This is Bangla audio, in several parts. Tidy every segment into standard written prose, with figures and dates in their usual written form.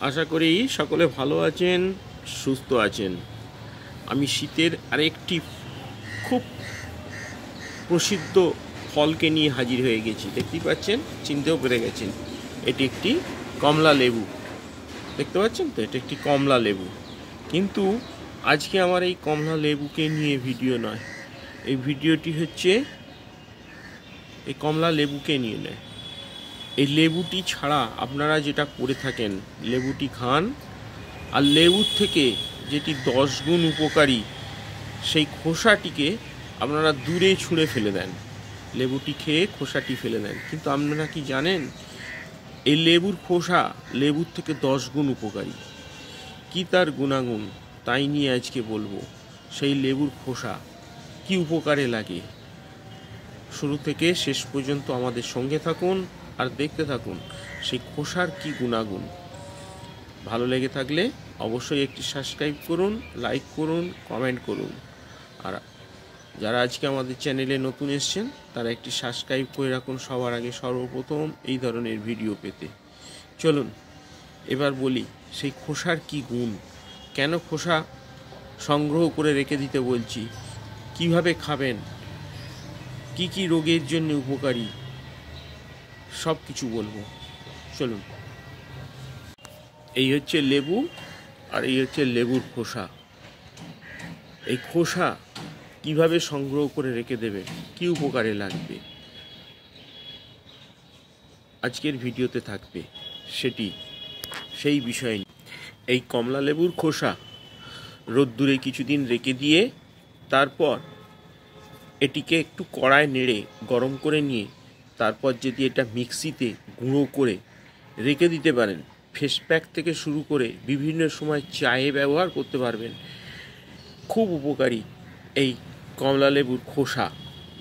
আশা করি সকলে ভালো আছেন, সুস্থ আছেন। আমি শীতের আরেকটি খুব প্রসিদ্ধ ফলকে নিয়ে হাজির হয়ে গেছি। দেখতেই পাচ্ছেন, চিনতেও পেরে গেছেন, এটি একটি কমলা লেবু। দেখতে পাচ্ছেন তো, এটা একটি কমলা লেবু। কিন্তু আজকে আমার এই কমলা লেবুকে নিয়ে ভিডিও নয়, এই ভিডিওটি হচ্ছে এই কমলা লেবুকে নিয়ে নেয়। এই লেবুটি ছাড়া আপনারা যেটা করে থাকেন, লেবুটি খান, আর লেবুর থেকে যেটি 10 গুণ উপকারী সেই খোসাটিকে আপনারা দূরে ছুঁড়ে ফেলে দেন। লেবুটি খেয়ে খোসাটি ফেলে দেন, কিন্তু আপনারা কি জানেন এই লেবুর খোসা লেবুর থেকে 10 গুণ উপকারী? কি তার গুণাগুণ, তাই নিয়ে আজকে বলবো। সেই লেবুর খোসা কি উপকারে লাগে, শুরু থেকে শেষ পর্যন্ত আমাদের সঙ্গে থাকুন আর দেখতে থাকুন সেই খোসার কি গুণাগুণ। ভালো লেগে থাকলে অবশ্যই একটি সাবস্ক্রাইব করুন, লাইক করুন, কমেন্ট করুন। আর যারা আজকে আমাদের চ্যানেলে নতুন এসেছেন তারা একটি সাবস্ক্রাইব করে রাখুন সবার আগে, সর্বপ্রথম এই ধরনের ভিডিও পেতে। চলুন এবার বলি সেই খোসার কি গুণ, কেন খোসা সংগ্রহ করে রেখে দিতে বলছি, কিভাবে খাবেন, কি কি রোগের জন্য উপকারী, সব কিছু বলবো। চলুন। এই হচ্ছে লেবু, আর এই হচ্ছে লেবুর খোসা। এই খোসা কিভাবে সংগ্রহ করে রেখে দেবেন, কি উপকারে লাগবে, আজকের ভিডিওতে থাকবে সেই বিষয় নিয়ে। এই কমলা লেবুর খোসা রোদ্দুরে কিছুদিন রেখে দিয়ে তারপর এটিকে একটু কড়ায় নেড়ে গরম করে নিয়ে তারপর যদি এটা মিক্সিতে গুঁড়ো করে রেখে দিতে পারেন, ফেস প্যাক থেকে শুরু করে বিভিন্ন সময় চায়ে ব্যবহার করতে পারবেন। খুব উপকারী এই কমলা লেবুর খোসা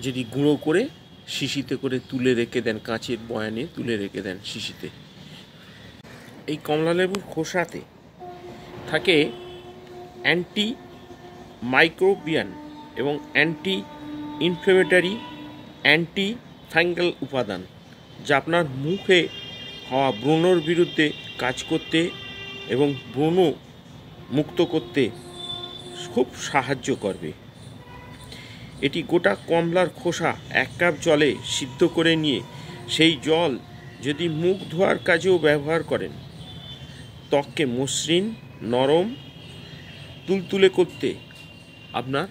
যদি গুঁড়ো করে শিশিতে করে তুলে রেখে দেন, কাঁচের বয়ানে তুলে রেখে দেন শিশিতে। এই কমলা লেবুর খোসাতে থাকে অ্যান্টি মাইক্রোবিয়ান এবং অ্যান্টি ইনফ্লেমেটরি, অ্যান্টি ফাঙ্গাল উপাদান, যা আপনার মুখে হওয়া ব্রণর বিরুদ্ধে কাজ করতে এবং ব্রণ মুক্ত করতে খুব সাহায্য করবে। এটি গোটা কমলার খোসা 1 কাপ জলে সিদ্ধ করে নিয়ে সেই জল যদি মুখ ধোয়ার কাজেও ব্যবহার করেন, ত্বককে মসৃণ, নরম, তুলতুলে করতে আপনার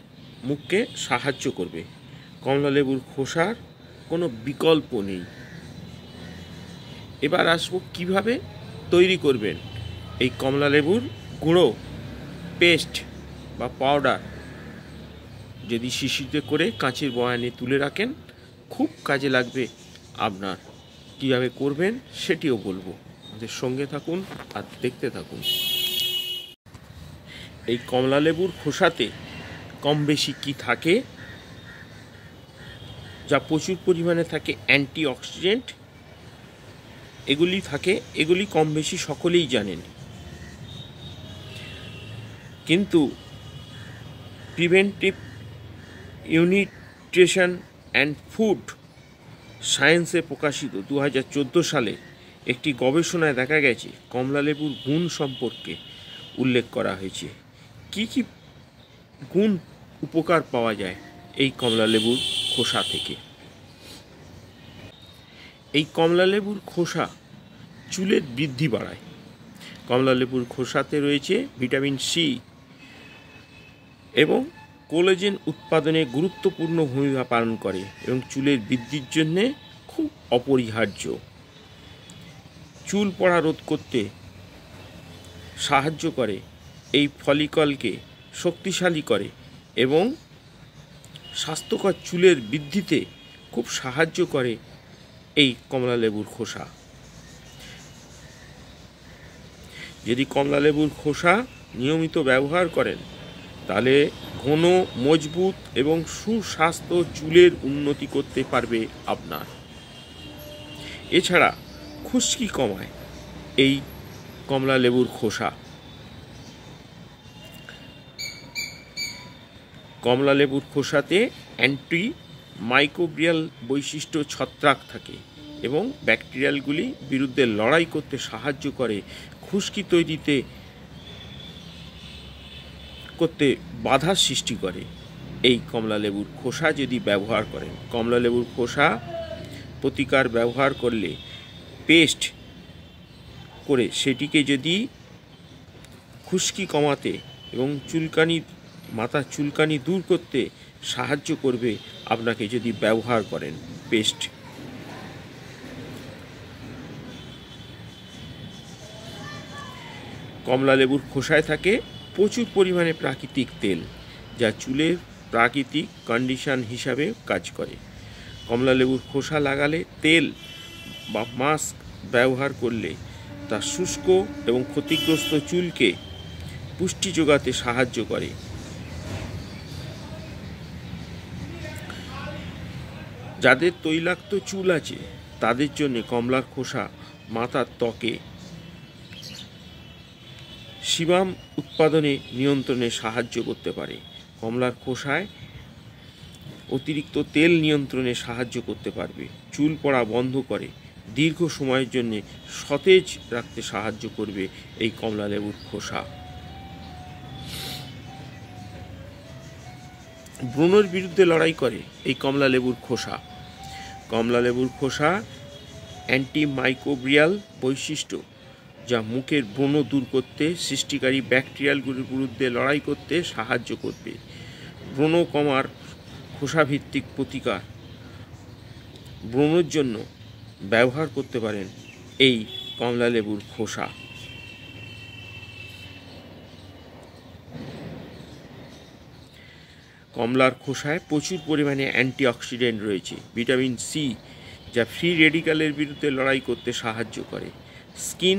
মুখকে সাহায্য করবে। কমলা লেবুর খোসার কোনো বিকল্প নেই। এবার আসবো কিভাবে তৈরি করবেন এই কমলা লেবুর গুঁড়ো, পেস্ট বা পাউডার। যদি শিশিতে করে কাঁচের বয়ানে তুলে রাখেন, খুব কাজে লাগবে আপনার। কীভাবে করবেন সেটিও বলবো, আমাদের সঙ্গে থাকুন আর দেখতে থাকুন। এই কমলা লেবুর খোসাতে কম বেশি কি থাকে, যা প্রচুর পরিমাণে থাকে অ্যান্টিঅক্সিডেন্ট, এগুলি কম বেশি সকলেই জানেন। কিন্তু প্রিভেন্টিভ নিউট্রিশন অ্যান্ড ফুড সায়েন্সে প্রকাশিত 2014 সালে একটি গবেষণায় দেখা গেছে কমলা লেবুর গুণ সম্পর্কে উল্লেখ করা হয়েছে। কি কি গুণ উপকার পাওয়া যায় এই কমলা লেবুর খোসা থেকে। এই কমলা লেবুর খোসা চুলের বৃদ্ধি বাড়ায়। কমলা লেবুর খোসাতে রয়েছে ভিটামিন সি এবং কোলাজেন উৎপাদনে গুরুত্বপূর্ণ ভূমিকা পালন করে এবং চুলের বৃদ্ধির জন্যে খুব অপরিহার্য। চুল পড়া রোধ করতে সাহায্য করে, এই ফলিকলকে শক্তিশালী করে এবং স্বাস্থ্যকর চুলের বৃদ্ধিতে খুব সাহায্য করে এই কমলা লেবুর খোসা। যদি কমলা লেবুর খোসা নিয়মিত ব্যবহার করেন তাহলে ঘন, মজবুত এবং সুস্বাস্থ্য চুলের উন্নতি করতে পারবে আপনার। এছাড়া খুশকি কমায় এই কমলা লেবুর খোসা। কমলা লেবুর খোসাতে অ্যান্টি মাইক্রোবিয়াল বৈশিষ্ট্য ছত্রাক থাকে এবং ব্যাকটেরিয়ালগুলি বিরুদ্ধে লড়াই করতে সাহায্য করে, খুশকি তৈরিতে করতে বাধার সৃষ্টি করে। এই কমলালেবুর খোসা যদি ব্যবহার করেন, কমলালেবুর খোসা প্রতিকার ব্যবহার করলে পেস্ট করে সেটিকে যদি খুশকি কমাতে এবং মাথার চুলকানি দূর করতে সাহায্য করবে আপনাকে যদি ব্যবহার করেন পেস্ট। কমলালেবুর খোসায় থাকে প্রচুর পরিমাণে প্রাকৃতিক তেল, যা চুলের প্রাকৃতিক কন্ডিশন হিসাবে কাজ করে। কমলালেবুর খোসা লাগালে তেল বা মাস্ক ব্যবহার করলে তা শুষ্ক এবং ক্ষতিগ্রস্ত চুলকে পুষ্টি যোগাতে সাহায্য করে। যাদের তৈলাক্ত চুল আছে তাদের জন্য কমলার খোসা মাথার ত্বকে সিবাম উৎপাদনে নিয়ন্ত্রণে সাহায্য করতে পারে। কমলার খোসায় অতিরিক্ত তেল নিয়ন্ত্রণে সাহায্য করতে পারবে, চুল পড়া বন্ধ করে, দীর্ঘ সময়ের জন্য সতেজ রাখতে সাহায্য করবে এই কমলালেবুর খোসা। ব্রণের বিরুদ্ধে লড়াই করে এই কমলালেবুর খোসা। কমলালেবুর খোসা অ্যান্টিমাইক্রোবিয়াল বৈশিষ্ট্য, যা মুখের ব্রণ দূর করতে, সৃষ্টিকারী ব্যাকটেরিয়ালগুলির বিরুদ্ধে লড়াই করতে সাহায্য করবে। ব্রণ কমার খোসাভিত্তিক প্রতিকার ব্রণের জন্য ব্যবহার করতে পারেন এই কমলালেবুর খোসা। কমলার খোসায় প্রচুর পরিমাণে অ্যান্টিঅক্সিডেন্ট রয়েছে, ভিটামিন সি, যা ফ্রি রেডিক্যালের বিরুদ্ধে লড়াই করতে সাহায্য করে। স্কিন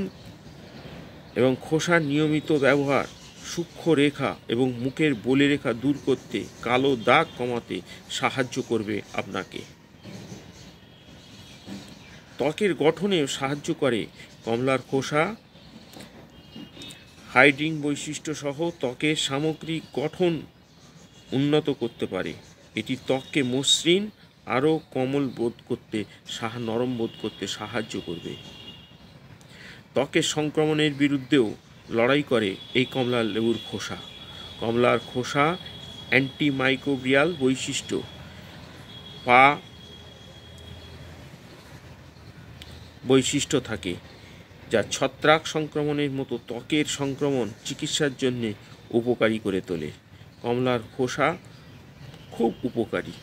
এবং খোসার নিয়মিত ব্যবহার সূক্ষ্ম রেখা এবং মুখের বলে রেখা দূর করতে, কালো দাগ কমাতে সাহায্য করবে আপনাকে। ত্বকের গঠনেও সাহায্য করে কমলার খোসা। হাইড্রিং বৈশিষ্ট্য সহ ত্বকের সামগ্রিক গঠন উন্নত করতে পারে। এটি ত্বককে মসৃণ আরও কোমল বোধ করতে, নরম বোধ করতে সাহায্য করবে। ত্বকের সংক্রমণের বিরুদ্ধেও লড়াই করে এই কমলালেবুর খোসা। কমলার খোসা অ্যান্টিমাইক্রোবিয়াল বৈশিষ্ট্য থাকে, যা ছত্রাক সংক্রমণের মতো ত্বকের সংক্রমণ চিকিৎসার জন্য উপকারী করে তোলে। কমলার খোসা খুব উপকারী।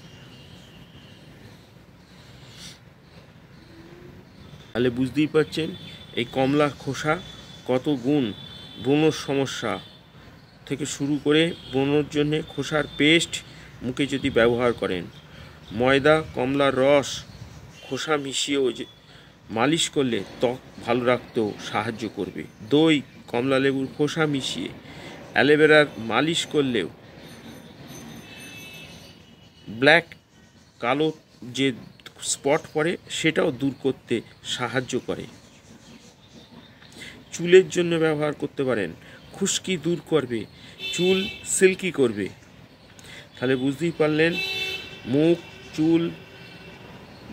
তাহলে বুঝতেই পারছেন এই কমলার খোসা কত গুণ। ব্রণর সমস্যা থেকে শুরু করে ব্রণের জন্য খোসার পেস্ট মুখে যদি ব্যবহার করেন, ময়দা কমলার রস খোসা মিশিয়েও মালিশ করলে ত্বক ভালো রাখতেও সাহায্য করবে। দই কমলালেবুর খোসা মিশিয়ে অ্যালোভেরার মালিশ করলেও ব্ল্যাক, কালো যে স্পট পড়ে সেটাও দূর করতে সাহায্য করে। চুলের জন্য ব্যবহার করতে পারেন, খুশকি দূর করবে, চুল সিল্কি করবে। তাহলে বুঝতেই পারলেন মুখ চুল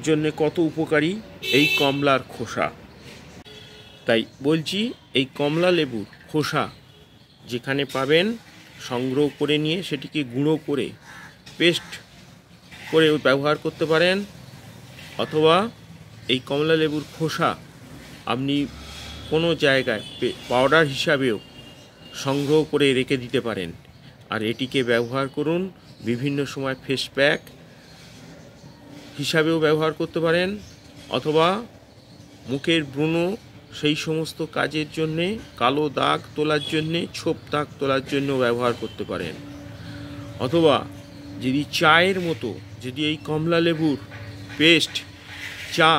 জন্য কত উপকারী এই কমলার খোসা। তাই বলছি এই কমলালেবুর খোসা যেখানে পাবেন সংগ্রহ করে নিয়ে সেটিকে গুঁড়ো করে পেস্ট করে ব্যবহার করতে পারেন, অথবা এই কমলালেবুর খোসা আপনি কোনো জায়গায় পাউডার হিসাবেও সংগ্রহ করে রেখে দিতে পারেন। আর এটিকে ব্যবহার করুন, বিভিন্ন সময় ফেস প্যাক হিসাবেও ব্যবহার করতে পারেন, অথবা মুখের ব্রণ সেই সমস্ত কাজের জন্যে, কালো দাগ তোলার জন্যে, ছোপ দাগ তোলার জন্য ব্যবহার করতে পারেন। অথবা যদি চায়ের মতো যদি এই কমলালেবুর পেস্ট চা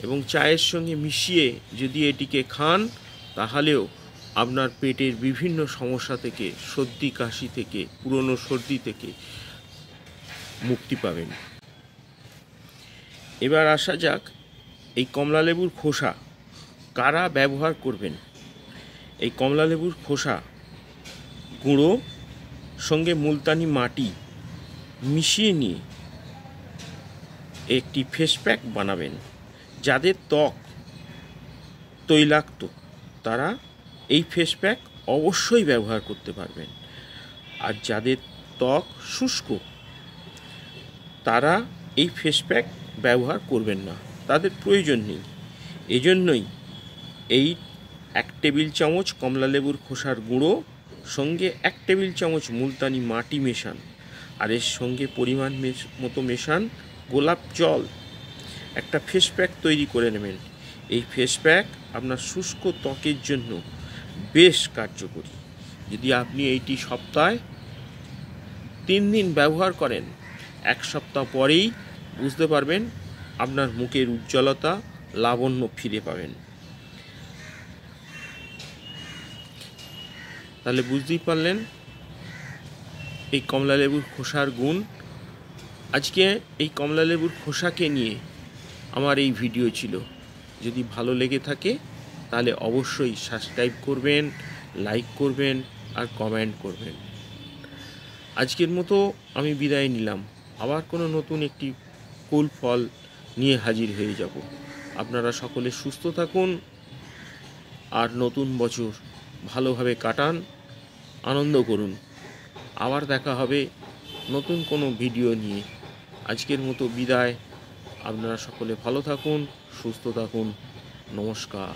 এবং চায়ের সঙ্গে মিশিয়ে যদি এটিকে খান, তাহলেও আপনার পেটের বিভিন্ন সমস্যা থেকে, সর্দি কাশি থেকে, পুরনো সর্দি থেকে মুক্তি পাবেন। এবার আসা যাক এই কমলালেবুর খোসা কারা ব্যবহার করবেন। এই কমলালেবুর খোসা গুঁড়ো সঙ্গে মুলতানি মাটি মিশিয়ে নিয়ে একটি ফেস প্যাক বানাবেন। যাদের ত্বক তৈলাক্ত তারা এই ফেস প্যাক অবশ্যই ব্যবহার করতে পারবেন। আর যাদের ত্বক শুষ্ক তারা এই ফেস প্যাক ব্যবহার করবেন না, তাদের প্রয়োজন নেই। এজন্যই এই 1 টেবিল চামচ কমলালেবুর খোসার গুঁড়ো সঙ্গে 1 টেবিল চামচ মুলতানি মাটি মেশান, আর এর সঙ্গে পরিমাণ মতো মেশান গোলাপ জল। একটা ফেস প্যাক তৈরি করে নেবেন। এই ফেস প্যাক আপনার শুষ্ক ত্বকের জন্য বেশ কার্যকরী। যদি আপনি এইটি সপ্তাহে 3 দিন ব্যবহার করেন, 1 সপ্তাহ পরেই বুঝতে পারবেন আপনার মুখের উজ্জ্বলতা, লাবণ্য ফিরে পাবেন। তাহলে বুঝতেই পারলেন এই কমলালেবুর খোসার গুণ। আজকে এই কমলালেবুর খোসাকে নিয়ে আমার এই ভিডিও ছিল। যদি ভালো লেগে থাকে তাহলে অবশ্যই সাবস্ক্রাইব করবেন, লাইক করবেন আর কমেন্ট করবেন। আজকের মতো আমি বিদায় নিলাম। আবার কোনো নতুন একটি কুল ফল নিয়ে হাজির হয়ে যাব। আপনারা সকলে সুস্থ থাকুন আর নতুন বছর ভালোভাবে কাটান, আনন্দ করুন। আবার দেখা হবে নতুন কোনো ভিডিও নিয়ে। আজকের মতো বিদায়। আপনারা সকলে ভালো থাকুন, সুস্থ থাকুন। নমস্কার।